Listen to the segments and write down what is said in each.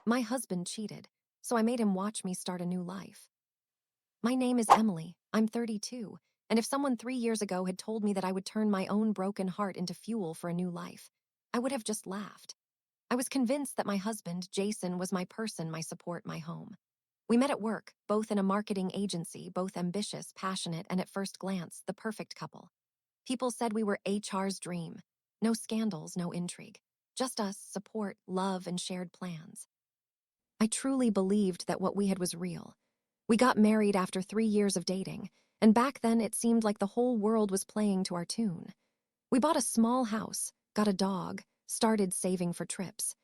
My husband cheated, so I made him watch me start a new life. My name is Emily. I'm 32, and if someone 3 years ago had told me that I would turn my own broken heart into fuel for a new life, I would have just laughed. I was convinced that my husband, Jason, was my person, my support, my home. We met at work, both in a marketing agency, both ambitious, passionate, and at first glance, the perfect couple. People said we were HR's dream. No scandals, no intrigue. Just us, support, love, and shared plans. I truly believed that what we had was real. We got married after 3 years of dating, and back then it seemed like the whole world was playing to our tune. We bought a small house, got a dog, started saving for trips.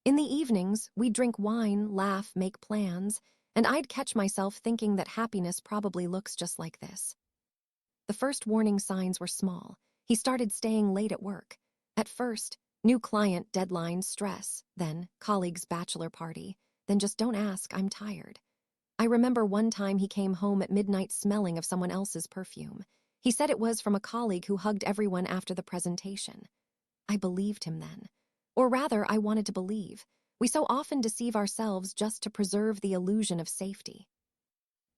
In the evenings, we'd drink wine, laugh, make plans, and I'd catch myself thinking that happiness probably looks just like this. The first warning signs were small. He started staying late at work. At first, new client deadline stress, then colleague's bachelor party, then just don't ask, I'm tired. I remember one time he came home at midnight smelling of someone else's perfume. He said it was from a colleague who hugged everyone after the presentation. I believed him then. Or rather, I wanted to believe. We so often deceive ourselves just to preserve the illusion of safety.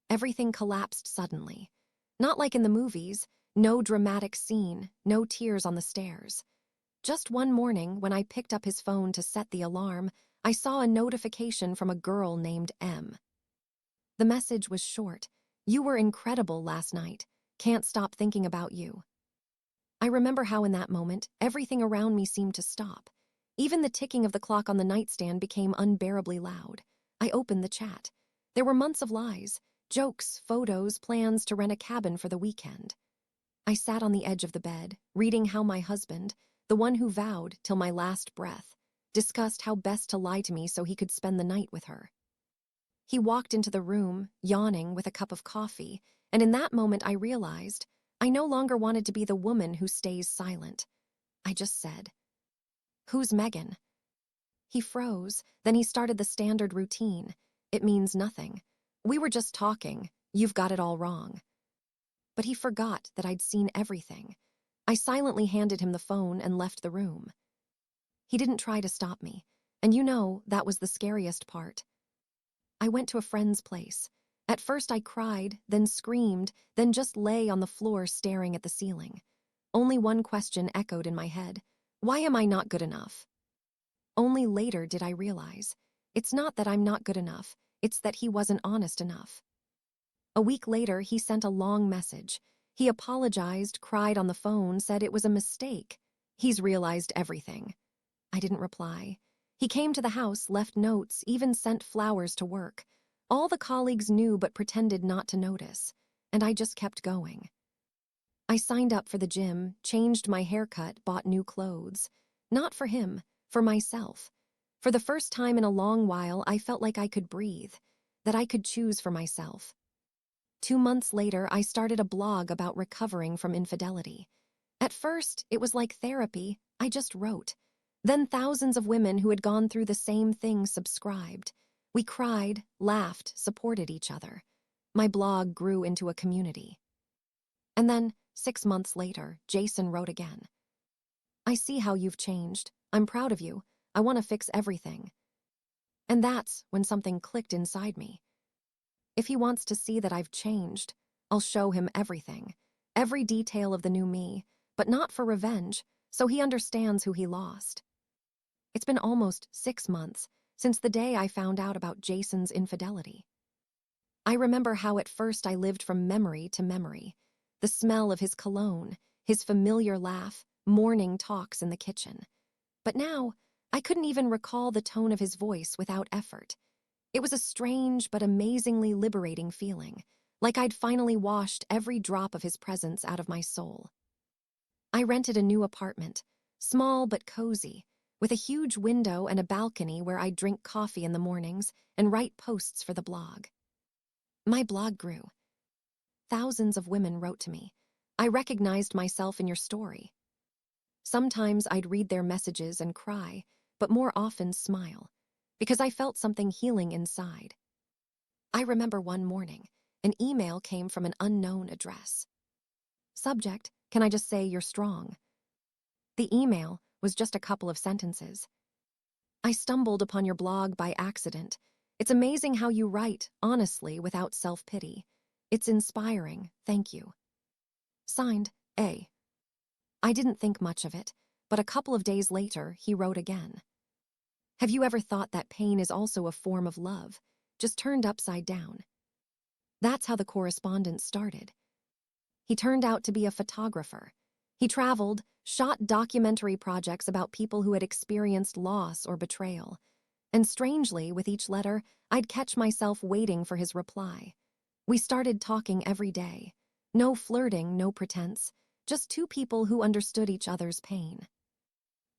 Everything collapsed suddenly. Not like in the movies, no dramatic scene, no tears on the stairs. Just one morning, when I picked up his phone to set the alarm, I saw a notification from a girl named M. The message was short. You were incredible last night. Can't stop thinking about you. I remember how in that moment, everything around me seemed to stop. Even the ticking of the clock on the nightstand became unbearably loud. I opened the chat. There were months of lies, jokes, photos, plans to rent a cabin for the weekend. I sat on the edge of the bed, reading how my husband, the one who vowed till my last breath, discussed how best to lie to me so he could spend the night with her. He walked into the room, yawning with a cup of coffee, and in that moment I realized I no longer wanted to be the woman who stays silent. I just said, "Who's Megan?" He froze, then he started the standard routine. It means nothing. We were just talking. You've got it all wrong. But he forgot that I'd seen everything. I silently handed him the phone and left the room. He didn't try to stop me, and that was the scariest part. I went to a friend's place. At first I cried, then screamed, then just lay on the floor staring at the ceiling. Only one question echoed in my head. Why am I not good enough? Only later did I realize. It's not that I'm not good enough, it's that he wasn't honest enough. A week later, he sent a long message. He apologized, cried on the phone, said it was a mistake. He's realized everything. I didn't reply. He came to the house, left notes, even sent flowers to work. All the colleagues knew but pretended not to notice, and I just kept going. I signed up for the gym, changed my haircut, bought new clothes. Not for him, for myself. For the first time in a long while, I felt like I could breathe, that I could choose for myself. 2 months later, I started a blog about recovering from infidelity. At first, it was like therapy. I just wrote. Then thousands of women who had gone through the same thing subscribed. We cried, laughed, supported each other. My blog grew into a community. And then, 6 months later, Jason wrote again. I see how you've changed. I'm proud of you. I want to fix everything. And that's when something clicked inside me. If he wants to see that I've changed, I'll show him everything, every detail of the new me, but not for revenge, so he understands who he lost. It's been almost 6 months since the day I found out about Jason's infidelity. I remember how at first I lived from memory to memory. The smell of his cologne, his familiar laugh, morning talks in the kitchen. But now, I couldn't even recall the tone of his voice without effort. It was a strange but amazingly liberating feeling, like I'd finally washed every drop of his presence out of my soul. I rented a new apartment, small but cozy, with a huge window and a balcony where I'd drink coffee in the mornings and write posts for the blog. My blog grew. Thousands of women wrote to me. I recognized myself in your story. Sometimes I'd read their messages and cry, but more often smile, because I felt something healing inside. I remember one morning, an email came from an unknown address. Subject, can I just say you're strong? The email was just a couple of sentences. I stumbled upon your blog by accident. It's amazing how you write, honestly, without self-pity. It's inspiring, thank you. Signed, A. I didn't think much of it, but a couple of days later, he wrote again. Have you ever thought that pain is also a form of love, just turned upside down? That's how the correspondence started. He turned out to be a photographer. He traveled, shot documentary projects about people who had experienced loss or betrayal. And strangely, with each letter, I'd catch myself waiting for his reply. We started talking every day. No flirting, no pretense, just two people who understood each other's pain.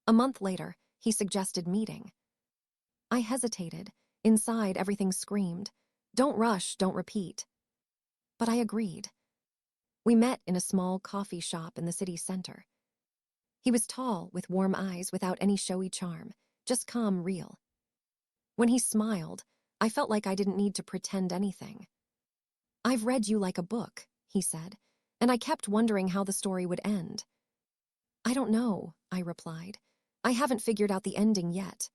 A month later, he suggested meeting. I hesitated. Inside, everything screamed, "Don't rush, don't repeat." But I agreed. We met in a small coffee shop in the city center. He was tall, with warm eyes, without any showy charm, just calm, real. When he smiled, I felt like I didn't need to pretend anything. "I've read you like a book," he said, and I kept wondering how the story would end. "I don't know," I replied. "I haven't figured out the ending yet."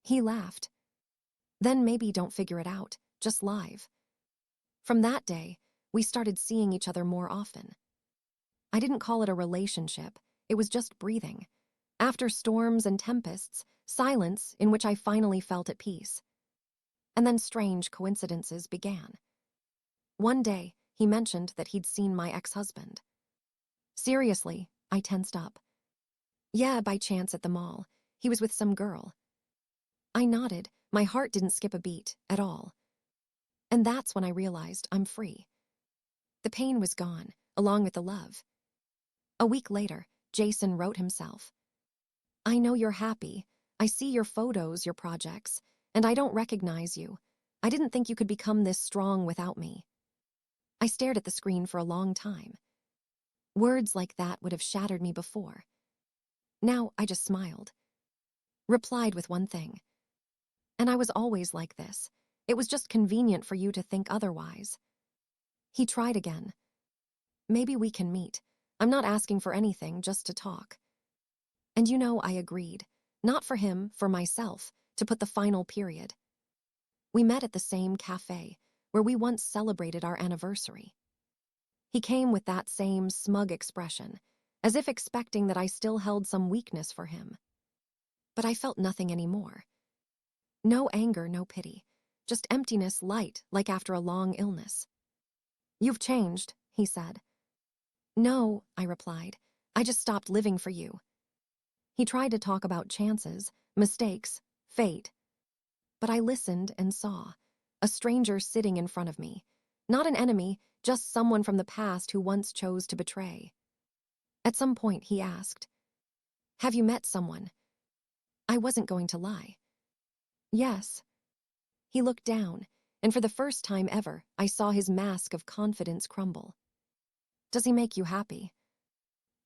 He laughed. "Then maybe don't figure it out, just live." From that day, we started seeing each other more often. I didn't call it a relationship, it was just breathing. After storms and tempests, silence in which I finally felt at peace. And then strange coincidences began. One day, he mentioned that he'd seen my ex-husband. Seriously, I tensed up. Yeah, by chance at the mall. He was with some girl. I nodded, my heart didn't skip a beat, at all. And that's when I realized I'm free. The pain was gone, along with the love. A week later, Jason wrote himself. "I know you're happy. I see your photos, your projects, and I don't recognize you. I didn't think you could become this strong without me." I stared at the screen for a long time. Words like that would have shattered me before. Now I just smiled. Replied with one thing. "And I was always like this. It was just convenient for you to think otherwise." He tried again. "Maybe we can meet. I'm not asking for anything, just to talk." And I agreed. Not for him, for myself, to put the final period. We met at the same cafe, where we once celebrated our anniversary. He came with that same smug expression, as if expecting that I still held some weakness for him. But I felt nothing anymore. No anger, no pity. Just emptiness, light, like after a long illness. "You've changed," he said. "No," I replied. "I just stopped living for you." He tried to talk about chances, mistakes, fate. But I listened and saw a stranger sitting in front of me. Not an enemy, just someone from the past who once chose to betray. At some point, he asked, "Have you met someone?" I wasn't going to lie. "Yes." He looked down, and for the first time ever, I saw his mask of confidence crumble. "Does he make you happy?"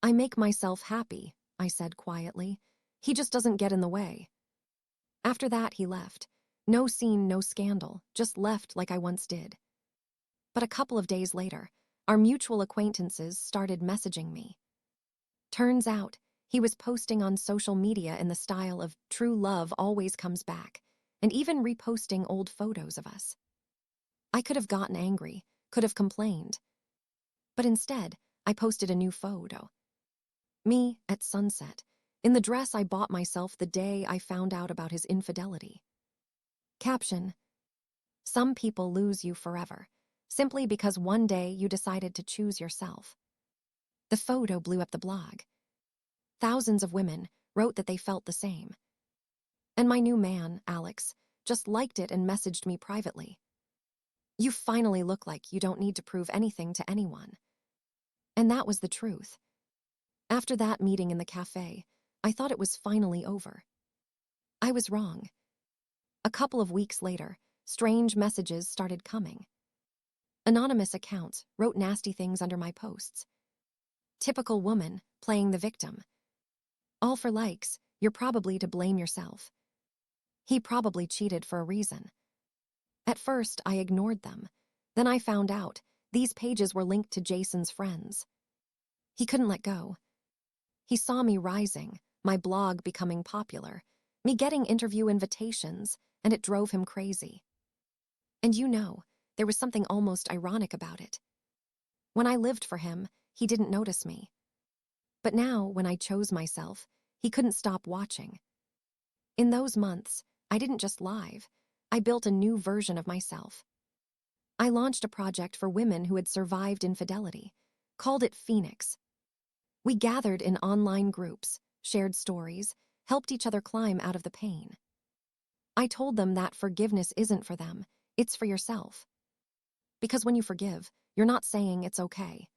"I make myself happy," I said quietly. "He just doesn't get in the way." After that, he left. No scene, no scandal, just left like I once did. But a couple of days later, our mutual acquaintances started messaging me. Turns out, he was posting on social media in the style of "true love always comes back," and even reposting old photos of us. I could have gotten angry, could have complained. But instead, I posted a new photo. Me at sunset, in the dress I bought myself the day I found out about his infidelity. Caption: "Some people lose you forever, simply because one day you decided to choose yourself." The photo blew up the blog. Thousands of women wrote that they felt the same. And my new man, Alex, just liked it and messaged me privately. "You finally look like you don't need to prove anything to anyone." And that was the truth. After that meeting in the cafe, I thought it was finally over. I was wrong. A couple of weeks later, strange messages started coming. Anonymous accounts wrote nasty things under my posts. "Typical woman, playing the victim. All for likes, you're probably to blame yourself. He probably cheated for a reason." At first, I ignored them. Then I found out these pages were linked to Jason's friends. He couldn't let go. He saw me rising, my blog becoming popular, me getting interview invitations, and it drove him crazy. And there was something almost ironic about it. When I lived for him, he didn't notice me. But now, when I chose myself, he couldn't stop watching. In those months, I didn't just live, I built a new version of myself. I launched a project for women who had survived infidelity, called it Phoenix. We gathered in online groups, shared stories, helped each other climb out of the pain. I told them that forgiveness isn't for them, it's for yourself. Because when you forgive, you're not saying it's okay.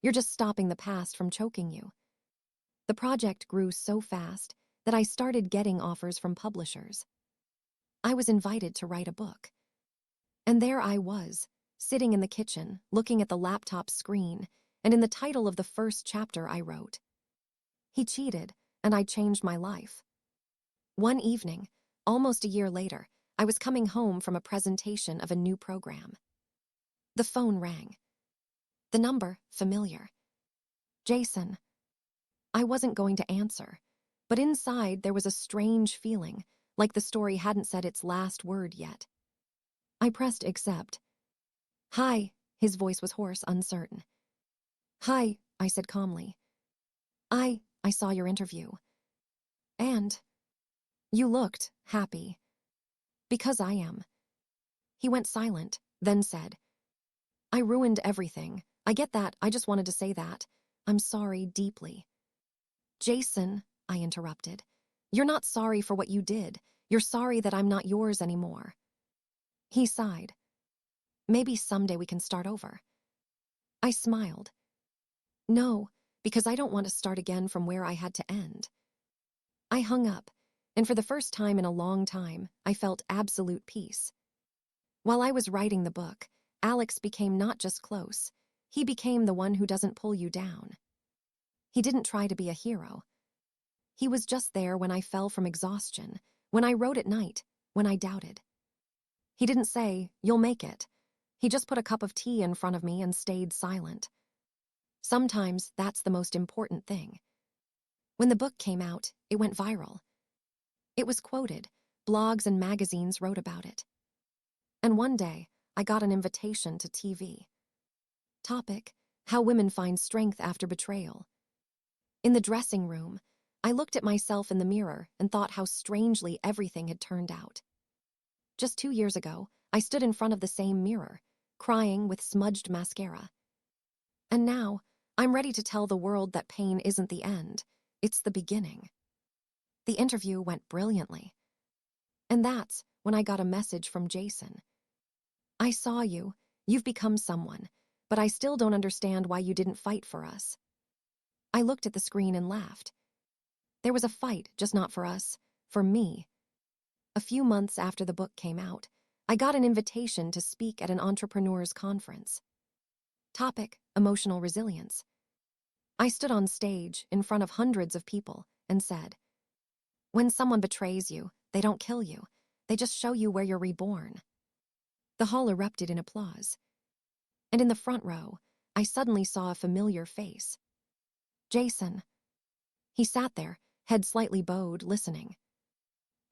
You're just stopping the past from choking you. The project grew so fast that I started getting offers from publishers. I was invited to write a book. And there I was, sitting in the kitchen, looking at the laptop screen, and in the title of the first chapter I wrote. He cheated, and I changed my life. One evening, almost a year later, I was coming home from a presentation of a new program. The phone rang. The number, familiar. Jason. I wasn't going to answer, but inside there was a strange feeling, like the story hadn't said its last word yet. I pressed accept. Hi, his voice was hoarse, uncertain. Hi, I said calmly. I saw your interview. And you looked happy. Because I am. He went silent, then said, I ruined everything. I get that, I just wanted to say that. I'm sorry deeply. Jason, I interrupted. You're not sorry for what you did. You're sorry that I'm not yours anymore. He sighed. Maybe someday we can start over. I smiled. No, because I don't want to start again from where I had to end. I hung up, and for the first time in a long time, I felt absolute peace. While I was writing the book, Alex became not just close, he became the one who doesn't pull you down. He didn't try to be a hero. He was just there when I fell from exhaustion, when I wrote at night, when I doubted. He didn't say, you'll make it. He just put a cup of tea in front of me and stayed silent. Sometimes that's the most important thing. When the book came out, it went viral. It was quoted, blogs and magazines wrote about it. And one day, I got an invitation to TV. Topic: How women find strength after betrayal. In the dressing room, I looked at myself in the mirror and thought how strangely everything had turned out. Just 2 years ago, I stood in front of the same mirror, crying with smudged mascara. And now, I'm ready to tell the world that pain isn't the end, it's the beginning. The interview went brilliantly. And that's when I got a message from Jason. I saw you, you've become someone, but I still don't understand why you didn't fight for us. I looked at the screen and laughed. There was a fight, just not for us, for me. A few months after the book came out, I got an invitation to speak at an entrepreneurs conference. Topic: Emotional resilience. I stood on stage in front of hundreds of people and said, when someone betrays you, they don't kill you, they just show you where you're reborn. The hall erupted in applause. And in the front row, I suddenly saw a familiar face. Jason. He sat there, head slightly bowed, listening.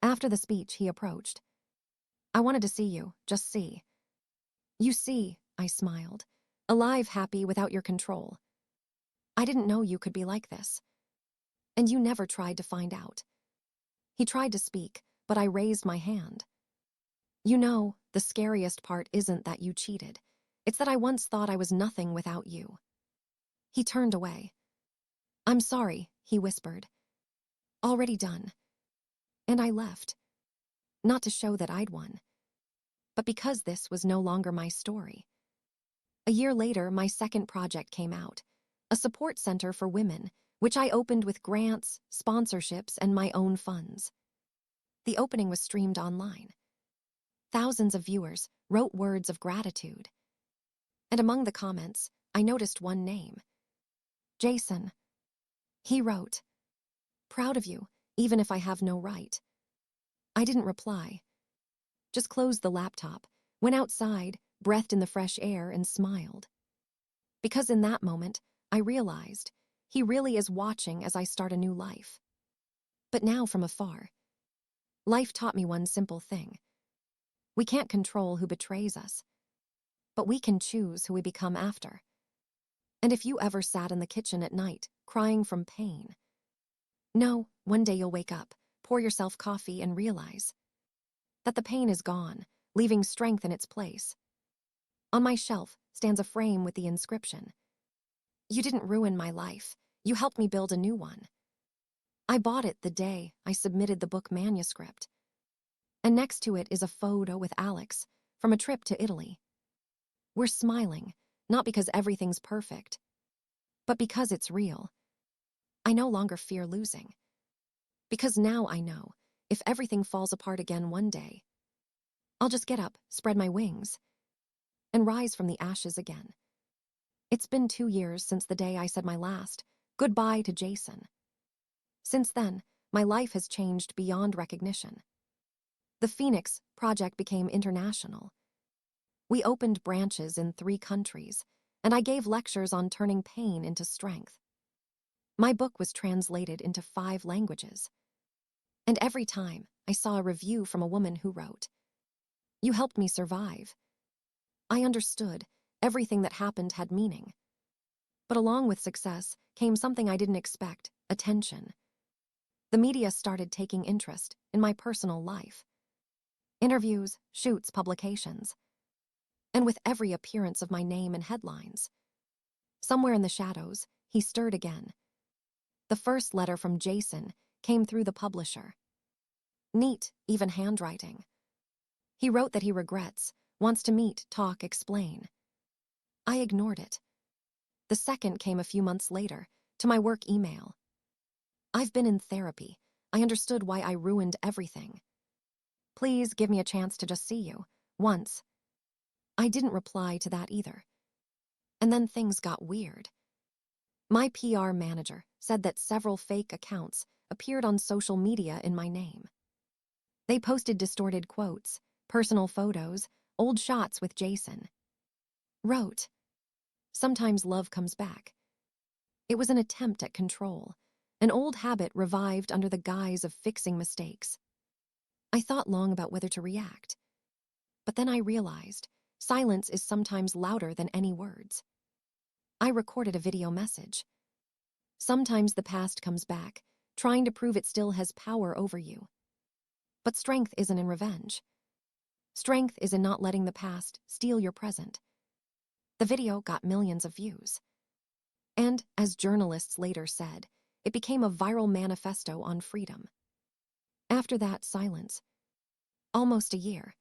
After the speech, he approached. I wanted to see you, just see. You see, I smiled, alive, happy, without your control. I didn't know you could be like this. And you never tried to find out. He tried to speak, but I raised my hand. You know, the scariest part isn't that you cheated. It's that I once thought I was nothing without you. He turned away. I'm sorry, he whispered. Already done. And I left. Not to show that I'd won, but because this was no longer my story. A year later, my second project came out, a support center for women, which I opened with grants, sponsorships, and my own funds. The opening was streamed online. Thousands of viewers wrote words of gratitude. And among the comments, I noticed one name. Jason. He wrote, proud of you, even if I have no right. I didn't reply. Just closed the laptop, went outside, breathed in the fresh air, and smiled. Because in that moment, I realized he really is watching as I start a new life. But now from afar, Life taught me one simple thing. We can't control who betrays us, but we can choose who we become after. And if you ever sat in the kitchen at night, crying from pain, know, one day you'll wake up, pour yourself coffee, and realize that the pain is gone, leaving strength in its place. On my shelf stands a frame with the inscription, "You didn't ruin my life. You helped me build a new one." I bought it the day I submitted the book manuscript. And next to it is a photo with Alex from a trip to Italy. We're smiling, not because everything's perfect, but because it's real. I no longer fear losing. Because now I know, if everything falls apart again one day, I'll just get up, spread my wings, and rise from the ashes again. It's been 2 years since the day I said my last goodbye to Jason. Since then, my life has changed beyond recognition. The Phoenix Project became international. We opened branches in 3 countries, and I gave lectures on turning pain into strength. My book was translated into 5 languages. And every time I saw a review from a woman who wrote, "You helped me survive," I understood everything that happened had meaning. But along with success came something I didn't expect: attention. The media started taking interest in my personal life. Interviews, shoots, publications. And with every appearance of my name in headlines, somewhere in the shadows, he stirred again. The first letter from Jason came through the publisher. Neat, even handwriting. He wrote that he regrets, wants to meet, talk, explain. I ignored it. The second came a few months later, to my work email. "I've been in therapy. I understood why I ruined everything. Please give me a chance to just see you, once." I didn't reply to that either. And then things got weird. My PR manager said that several fake accounts appeared on social media in my name. They posted distorted quotes, personal photos, old shots with Jason. Wrote, "Sometimes love comes back." It was an attempt at control, an old habit revived under the guise of fixing mistakes. I thought long about whether to react. But then I realized silence is sometimes louder than any words. I recorded a video message. Sometimes the past comes back, trying to prove it still has power over you. But strength isn't in revenge. Strength is in not letting the past steal your present. The video got millions of views. And, as journalists later said, it became a viral manifesto on freedom. After that silence, almost a year,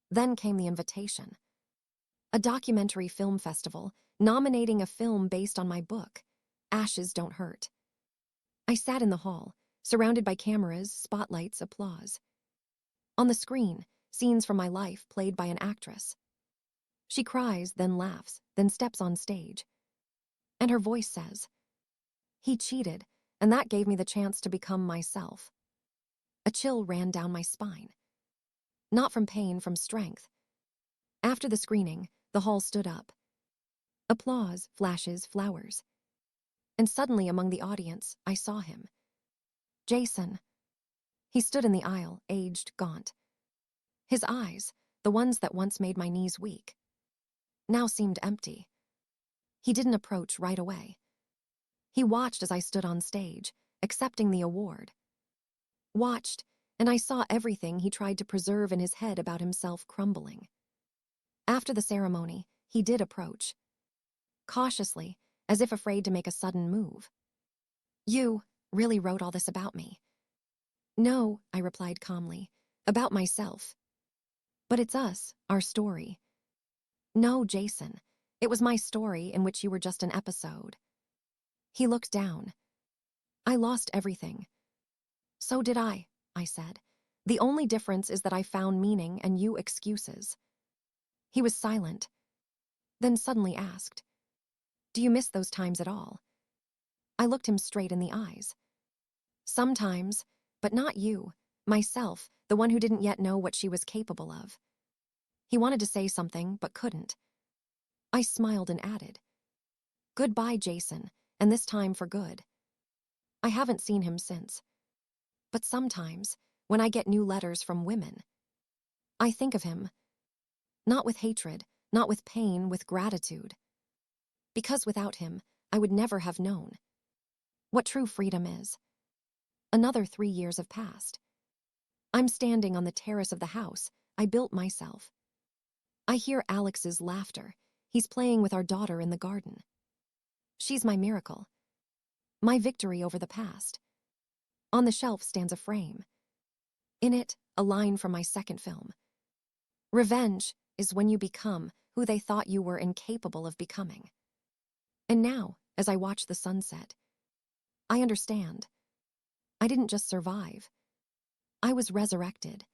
then came the invitation. A documentary film festival nominating a film based on my book, Ashes Don't Hurt. I sat in the hall, surrounded by cameras, spotlights, applause. On the screen, scenes from my life played by an actress. She cries, then laughs, then steps on stage. And her voice says, "He cheated, and that gave me the chance to become myself." A chill ran down my spine. Not from pain, from strength. After the screening, the hall stood up. Applause, flashes, flowers. And suddenly among the audience, I saw him. Jason. He stood in the aisle, aged, gaunt. His eyes, the ones that once made my knees weak, now seemed empty. He didn't approach right away. He watched as I stood on stage, accepting the award. Watched, and I saw everything he tried to preserve in his head about himself crumbling. After the ceremony, he did approach. Cautiously, as if afraid to make a sudden move. "You really wrote all this about me?" "No," I replied calmly, "about myself. But it's us, our story." "No, Jason, it was my story in which you were just an episode." He looked down. "I lost everything." "So did I said. "The only difference is that I found meaning and you excuses." He was silent, then suddenly asked, "Do you miss those times at all?" I looked him straight in the eyes. "Sometimes, but not you, myself, the one who didn't yet know what she was capable of." He wanted to say something, but couldn't. I smiled and added, "Goodbye, Jason, and this time for good." I haven't seen him since. But sometimes, When I get new letters from women, I think of him, not with hatred, not with pain, with gratitude. Because without him, I would never have known what true freedom is. Another 3 years have passed. I'm standing on the terrace of the house I built myself. I hear Alex's laughter. He's playing with our daughter in the garden. She's my miracle, my victory over the past. On the shelf stands a frame. In it, a line from my second film. Revenge is when you become who they thought you were incapable of becoming. And now, as I watch the sunset, I understand. I didn't just survive. I was resurrected.